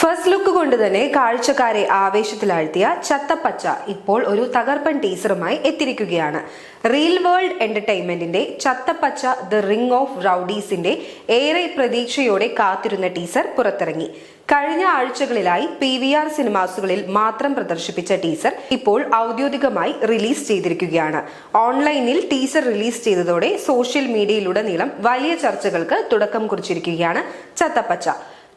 First look കൊണ്ട് തന്നെ കാഴ്ചക്കാരെ ആവേശത്തിലാഴ്ത്തിയ ചത്തപ്പച്ച ഇപ്പോൾ ഒരു തകർപ്പൻ ടീസറുമായി എത്തിയിരിക്കുകയാണ്. റിയൽ വേൾഡ് എന്റർടൈൻമെന്റിന്റെ ചത്തപ്പച്ച ദ റിംഗ് ഓഫ് റൌഡീസിന്റെ ഏറെ പ്രതീക്ഷയോടെ കാത്തിരുന്ന ടീസർ പുറത്തിറങ്ങി. കഴിഞ്ഞ ആഴ്ചകളിലായി PVR സിനിമാസുകളിൽ മാത്രം പ്രദർശിപ്പിച്ച ടീസർ ഇപ്പോൾ ഔദ്യോഗികമായി റിലീസ് ചെയ്തിരിക്കുകയാണ്. ഓൺലൈനിൽ ടീസർ റിലീസ് ചെയ്തതോടെ സോഷ്യൽ മീഡിയയിലുടനീളം വലിയ ചർച്ചകൾക്ക് തുടക്കം കുറിച്ചിരിക്കുകയാണ് ചത്തപ്പച്ച.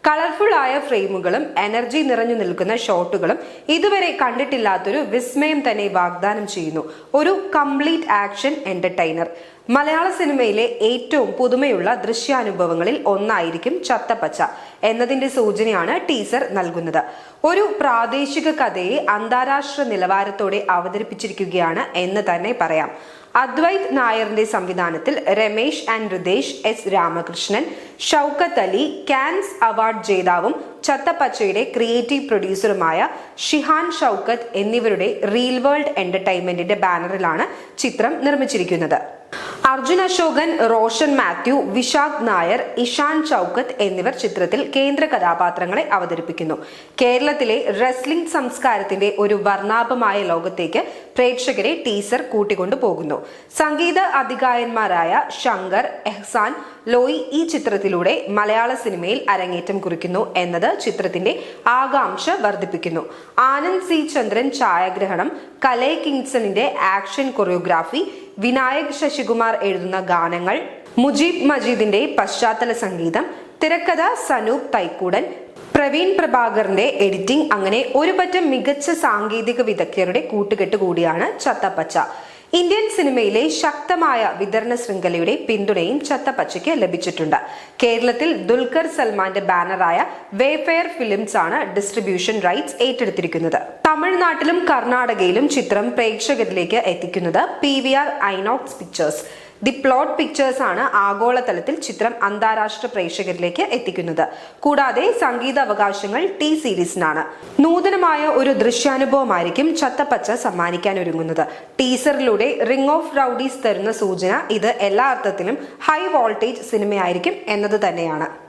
കളർഫുൾ ആയ ഫ്രെയിമുകളും എനർജി നിറഞ്ഞു നിൽക്കുന്ന ഷോട്ടുകളും ഇതുവരെ കണ്ടിട്ടില്ലാത്തൊരു വിസ്മയം തന്നെ വാഗ്ദാനം ചെയ്യുന്നു. ഒരു കംപ്ലീറ്റ് ആക്ഷൻ എന്റർടൈനർ. മലയാള സിനിമയിലെ ഏറ്റവും പുതുമയുള്ള ദൃശ്യാനുഭവങ്ങളിൽ ഒന്നായിരിക്കും ചത്തപ്പച്ച എന്നതിന്റെ സൂചനയാണ് ടീസർ നൽകുന്നത്. ഒരു പ്രാദേശിക കഥയെ അന്താരാഷ്ട്ര നിലവാരത്തോടെ അവതരിപ്പിച്ചിരിക്കുകയാണ് എന്ന് തന്നെ പറയാം. അദ്വൈത് നായറിന്റെ സംവിധാനത്തിൽ Ramesh and Hridesh S Ramakrishnan, Shoukath Ali, Cannes award ജേതാവും ചത്തപ്പച്ചയുടെ ക്രിയേറ്റീവ് പ്രൊഡ്യൂസറുമായ ഷിഹാൻ ഷൗക്കത്ത് എന്നിവരുടെ റിയൽ വേൾഡ് എന്റർടൈൻമെന്റിന്റെ ബാനറിലാണ് ചിത്രം നിർമ്മിച്ചിരിക്കുന്നത്. അർജുൻ അശോകൻ, റോഷൻ മാത്യു, വിശാഖ് നായർ, ഇഷാൻ ചൌക്കത്ത് എന്നിവർ ചിത്രത്തിൽ കേന്ദ്ര കഥാപാത്രങ്ങളെ അവതരിപ്പിക്കുന്നു. കേരളത്തിലെ റെസ്ലിംഗ് സംസ്കാരത്തിന്റെ ഒരു വർണ്ണാഭമായ ലോകത്തേക്ക് പ്രേക്ഷകരെ ടീസർ കൂട്ടിക്കൊണ്ടു പോകുന്നു. സംഗീത അധികായന്മാരായ ശങ്കർ, എഹ്സാൻ, ലോയി ഈ ചിത്രത്തിലൂടെ മലയാള സിനിമയിൽ അരങ്ങേറ്റം കുറിക്കുന്നു എന്നത് ചിത്രത്തിന്റെ ആകാംക്ഷ വർദ്ധിപ്പിക്കുന്നു. ആനന്ദ് സി ചന്ദ്രൻ ഛായാഗ്രഹണം, കലൈ കിങ്സണിന്റെ ആക്ഷൻ കൊറിയോഗ്രാഫി, വിനായക് ശശികുമാർ എഴുതുന്ന ഗാനങ്ങൾ, മുജീബ് മജീദിന്റെ പശ്ചാത്തല സംഗീതം, തിരക്കഥ സനൂപ് തൈക്കൂടൻ, പ്രവീൺ പ്രഭാകറിന്റെ എഡിറ്റിംഗ്, അങ്ങനെ ഒരു പറ്റം മികച്ച സാങ്കേതിക വിദഗ്ധരുടെ കൂട്ടുകെട്ട് കൂടിയാണ് ചത്തപ്പച്ച. ഇന്ത്യൻ സിനിമയിലെ ശക്തമായ വിതരണ ശൃംഖലയുടെ പിന്തുണയും ചത്തപ്പച്ചയ്ക്ക് ലഭിച്ചിട്ടുണ്ട്. കേരളത്തിൽ ദുൽഖർ സൽമാന്റെ ബാനറായ വേഫെയർ ഫിലിംസ് ആണ് ഡിസ്ട്രിബ്യൂഷൻ റൈറ്റ്സ് ഏറ്റെടുത്തിരിക്കുന്നത്. തമിഴ്നാട്ടിലും കർണാടകയിലും ചിത്രം പ്രേക്ഷകരിലേക്ക് എത്തിക്കുന്നത് PVR Inox pictures. The plot pictures ആണ് ആഗോളതലത്തിൽ ചിത്രം അന്താരാഷ്ട്ര പ്രേക്ഷകരിലേക്ക് എത്തിക്കുന്നത്. കൂടാതെ സംഗീത അവകാശങ്ങൾ T സീരീസിനാണ്. നൂതനമായ ഒരു ദൃശ്യാനുഭവമായിരിക്കും ചത്തപ്പച്ച സമ്മാനിക്കാൻ ഒരുങ്ങുന്നത്. ടീസറിലൂടെ റിംഗ് ഓഫ് റൌഡീസ് തരുന്ന സൂചന ഇത് എല്ലാ അർത്ഥത്തിലും ഹൈ വോൾട്ടേജ് സിനിമയായിരിക്കും എന്നത് തന്നെയാണ്.